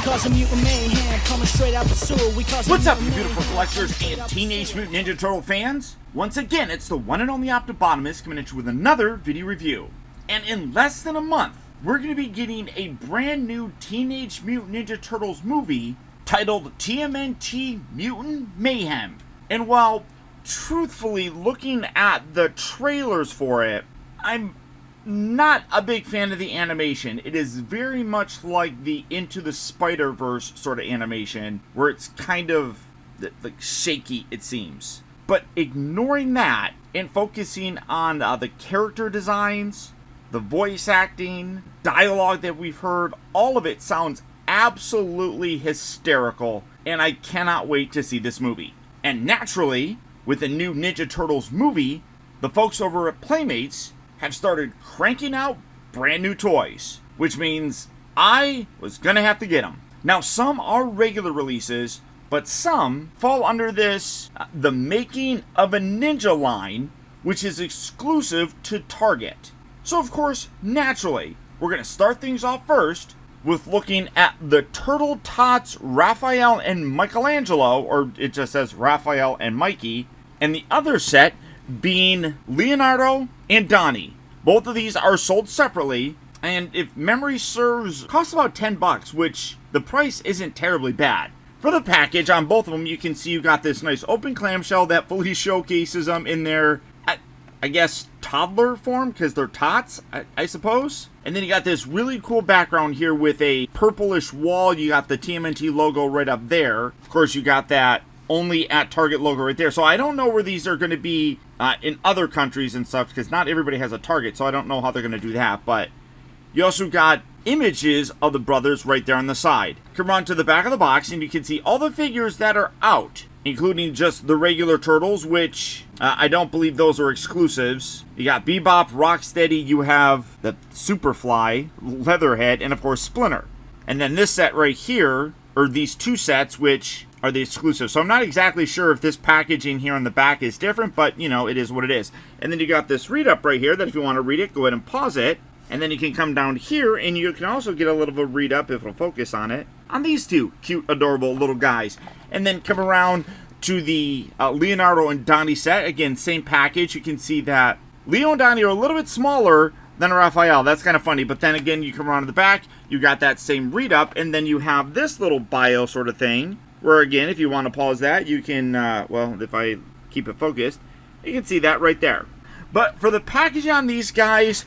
cause Mutant Mayhem coming straight out the sewer. What's up, you beautiful collectors and Teenage Mutant Ninja Turtle fans? Once again, it's the one and only Optibotimus coming at you with another video review. And in less than a month, we're going to be getting a brand new Teenage Mutant Ninja Turtles movie titled TMNT Mutant Mayhem. And while truthfully looking at the trailers for it, I'm not a big fan of the animation. It is very much like the Into the Spider-Verse sort of animation, where it's kind of like shaky, it seems. But ignoring that and focusing on the character designs, the voice acting, dialogue that we've heard, all of it sounds absolutely hysterical, and I cannot wait to see this movie. And naturally, with the new Ninja Turtles movie, the folks over at Playmates have started cranking out brand new toys, which means I was gonna have to get them. Now, some are regular releases, but some fall under this, the Making of a Ninja line, which is exclusive to Target. So of course, naturally, we're gonna start things off first with looking at the Turtle Tots Raphael and Michelangelo, or it just says Raphael and Mikey, and the other set being Leonardo and Donnie. Both of these are sold separately, and if memory serves, cost about $10, which the price isn't terribly bad. For the package on both of them, you can see you got this nice open clamshell that fully showcases them in their, I guess, toddler form, because they're tots, I suppose. And then you got this really cool background here with a purplish wall. You got the TMNT logo right up there. Of course, you got that only at Target logo right there. So I don't know where these are going to be in other countries and stuff, because not everybody has a Target, so I don't know how they're going to do that. But you also got images of the brothers right there on the side. Come on to the back of the box, and you can see all the figures that are out, including just the regular Turtles, which I don't believe those are exclusives. You got Bebop, Rocksteady, you have the Superfly, Leatherhead, and of course Splinter. And then this set right here, or these two sets, which are the exclusives. So I'm not exactly sure if this packaging here on the back is different, but you know, it is what it is. And then you got this read-up right here that if you want to read it, go ahead and pause it. And then you can come down here, and you can also get a little bit of a read-up, if it'll focus on it, on these two cute, adorable little guys. And then come around to the Leonardo and Donnie set. Again, same package. You can see that Leo and Donnie are a little bit smaller than Raphael. That's kind of funny. But then again, you come around to the back, you got that same read-up, and then you have this little bio sort of thing, where again, if you want to pause that, you can, well, if I keep it focused, you can see that right there. But for the packaging on these guys,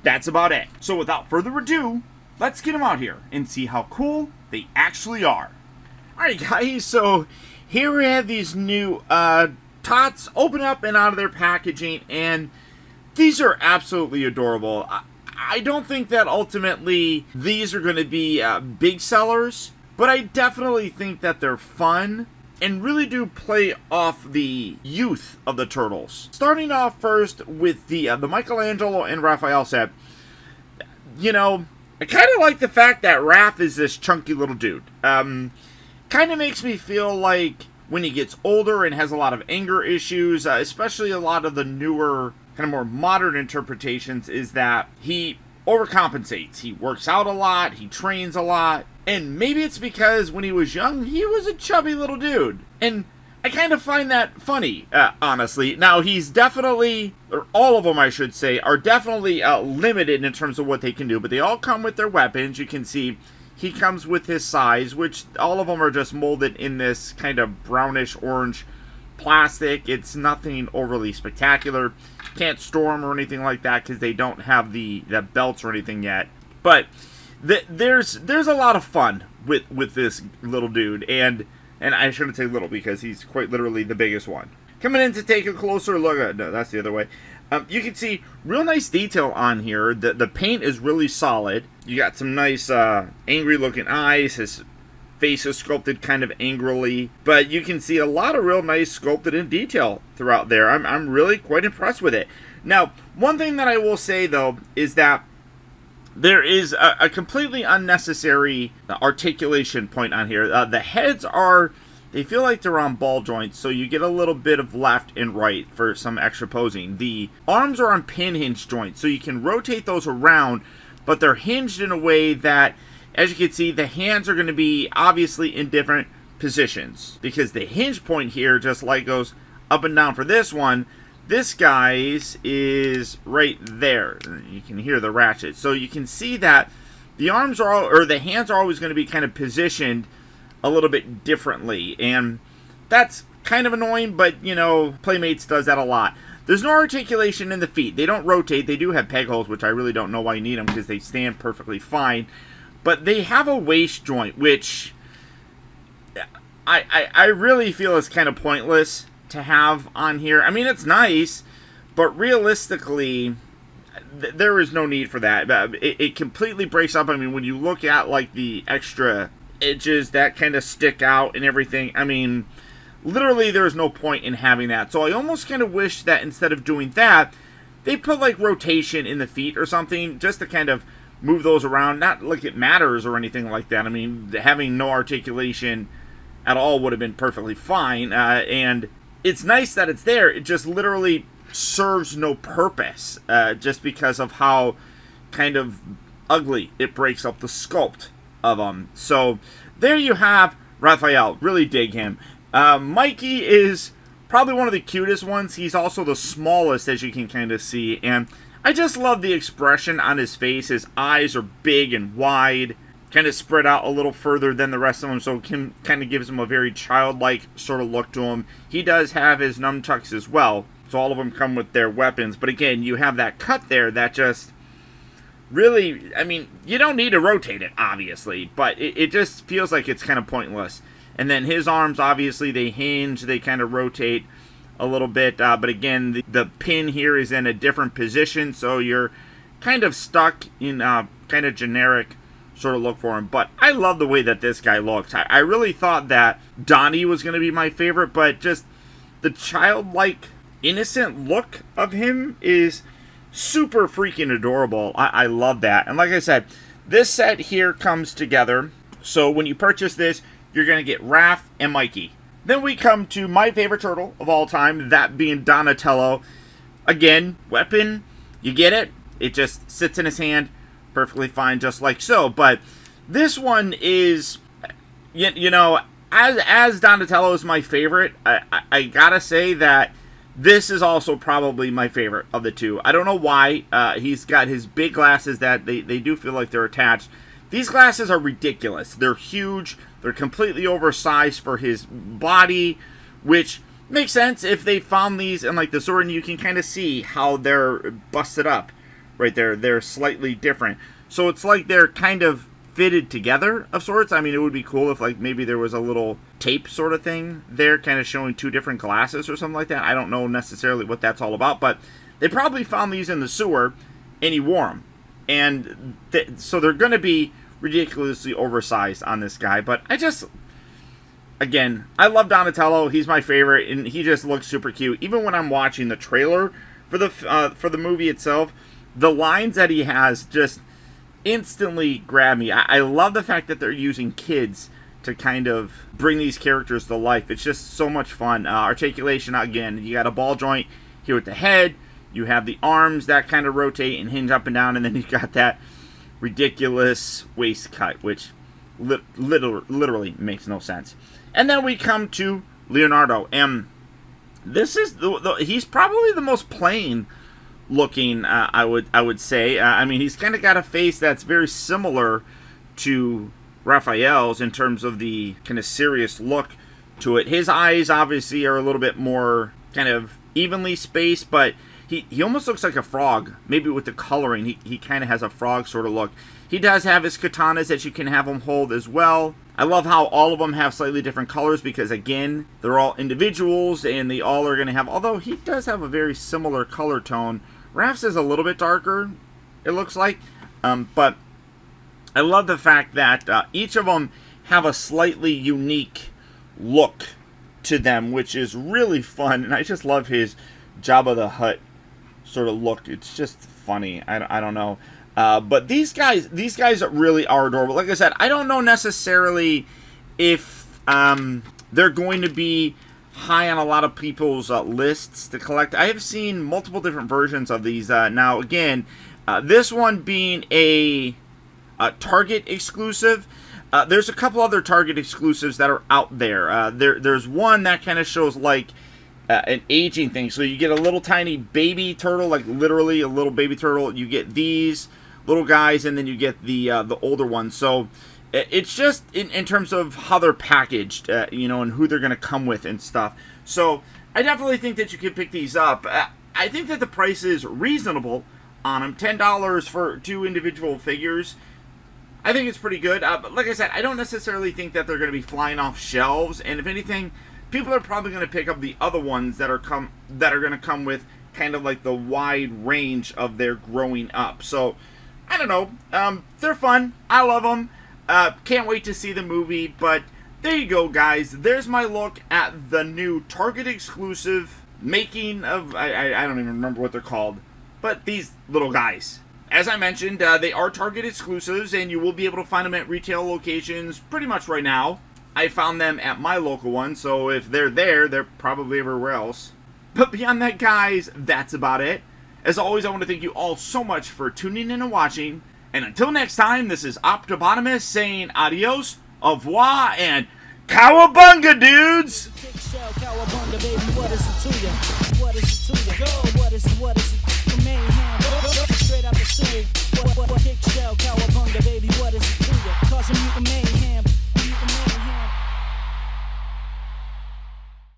that's about it. So without further ado, let's get them out here and see how cool they actually are. Alright guys, so here we have these new Tots open up and out of their packaging, and these are absolutely adorable. I don't think that ultimately these are going to be big sellers, but I definitely think that they're fun and really do play off the youth of the Turtles. Starting off first with the Michelangelo and Raphael set, you know, I kind of like the fact that Raph is this chunky little dude. Kind of makes me feel like when he gets older and has a lot of anger issues, especially a lot of the newer, kind of more modern interpretations, is that he overcompensates. He works out a lot, he trains a lot, and maybe it's because when he was young, he was a chubby little dude. And I kind of find that funny, honestly. Now, he's definitely, or all of them, I should say, are definitely limited in terms of what they can do, but they all come with their weapons. You can see he comes with his size, which all of them are just molded in this kind of brownish orange plastic. It's nothing overly spectacular. Can't store them or anything like that because they don't have the belts or anything yet. But there's a lot of fun with this little dude, and I shouldn't say little because he's quite literally the biggest one. Coming in to take a closer look at, no, that's the other way. You can see real nice detail on here. The paint is really solid. You got some nice angry looking eyes. His face is sculpted kind of angrily, but you can see a lot of real nice sculpted in detail throughout there. I'm really quite impressed with it. Now, one thing that I will say though is that there is a completely unnecessary articulation point on here. The heads are, they feel like they're on ball joints, so you get a little bit of left and right for some extra posing. The arms are on pin hinge joints, so you can rotate those around, but they're hinged in a way that as you can see, the hands are going to be obviously in different positions because the hinge point here just like goes up and down for this one. This guy's is right there. You can hear the ratchet. So you can see that the arms are all, or the hands are always going to be kind of positioned a little bit differently. And that's kind of annoying, but, you know, Playmates does that a lot. There's no articulation in the feet. They don't rotate. They do have peg holes, which I really don't know why you need them because they stand perfectly fine. But they have a waist joint, which I really feel is kind of pointless to have on here. I mean, it's nice, but realistically, there is no need for that. It completely breaks up. I mean, when you look at, like, the extra edges that kind of stick out and everything, I mean, literally there's no point in having that. So I almost kind of wish that instead of doing that, they put, like, rotation in the feet or something, just to kind of move those around. Not like it matters or anything like that. I mean, having no articulation at all would have been perfectly fine. And it's nice that it's there. It just literally serves no purpose, just because of how kind of ugly it breaks up the sculpt of them. So there you have Raphael. Really dig him. Mikey is probably one of the cutest ones. He's also the smallest, as you can kind of see, and I just love the expression on his face. His eyes are big and wide, kind of spread out a little further than the rest of them, so it kind of gives him a very childlike sort of look to him. He does have his nunchucks as well, so all of them come with their weapons. But again, you have that cut there that just really, I mean, you don't need to rotate it, obviously, but it just feels like it's kind of pointless. And then his arms, obviously, they hinge, they kind of rotate a little bit, but again, the pin here is in a different position, so you're kind of stuck in kind of generic sort of look for him. But I love the way that this guy looks. I really thought that Donnie was going to be my favorite, but just the childlike, innocent look of him is super freaking adorable. I love that. And like I said, this set here comes together, so when you purchase this, you're going to get Raph and Mikey. Then we come to my favorite turtle of all time, that being Donatello. Again, weapon, you get it. It just sits in his hand perfectly fine, just like so. But this one is, you know, as Donatello is my favorite, I gotta say that this is also probably my favorite of the two. I don't know why. He's got his big glasses that they do feel like they're attached. These glasses are ridiculous. They're huge. They're completely oversized for his body, which makes sense if they found these in like the sword, and you can kind of see how they're busted up right there. They're slightly different. So it's like they're kind of fitted together of sorts. I mean, it would be cool if like maybe there was a little tape sort of thing there kind of showing two different glasses or something like that. I don't know necessarily what that's all about, but they probably found these in the sewer and he wore them. And so they're going to be ridiculously oversized on this guy. But again, I love Donatello. He's my favorite, and he just looks super cute. Even when I'm watching the trailer for the movie itself, the lines that he has just instantly grab me. I love the fact that they're using kids to kind of bring these characters to life. It's just so much fun. Articulation, again, you got a ball joint here with the head. You have the arms that kind of rotate and hinge up and down, and then you've got that ridiculous waist cut, which literally makes no sense. And then we come to Leonardo, and this is he's probably the most plain looking. I would say. I mean, he's kind of got a face that's very similar to Raphael's in terms of the kind of serious look to it. His eyes obviously are a little bit more kind of evenly spaced, but he almost looks like a frog, maybe with the coloring. He kind of has a frog sort of look. He does have his katanas that you can have him hold as well. I love how all of them have slightly different colors because, again, they're all individuals and they all are going to have, although he does have a very similar color tone. Raph's is a little bit darker, it looks like. But I love the fact that each of them have a slightly unique look to them, which is really fun. And I just love his Jabba the Hutt sort of look. It's just funny. I don't know. But these guys really are adorable. Like I said, I don't know necessarily if they're going to be high on a lot of people's lists to collect. I have seen multiple different versions of these. Now, again, this one being a Target exclusive. There's a couple other Target exclusives that are out there. There's one that kind of shows like an aging thing. So you get a little tiny baby turtle, like literally a little baby turtle. You get these little guys, and then you get the older ones. So it's just in terms of how they're packaged, you know, and who they're going to come with and stuff. So I definitely think that you can pick these up. I think that the price is reasonable on them. $10 for 2 individual figures. I think it's pretty good. But like I said, I don't necessarily think that they're going to be flying off shelves. And if anything, people are probably going to pick up the other ones that are going to come with kind of like the wide range of their growing up. So I don't know. They're fun. I love them. Can't wait to see the movie. But there you go, guys. There's my look at the new Target exclusive making of, I don't even remember what they're called, but these little guys. As I mentioned, they are Target exclusives, and you will be able to find them at retail locations pretty much right now. I found them at my local one, so if they're there, they're probably everywhere else. But beyond that, guys, that's about it. As always, I want to thank you all so much for tuning in and watching. And until next time, this is Optibotimus saying adios, au revoir, and cowabunga, dudes! Cowabunga, baby, what is it to ya? What is it to ya? Go!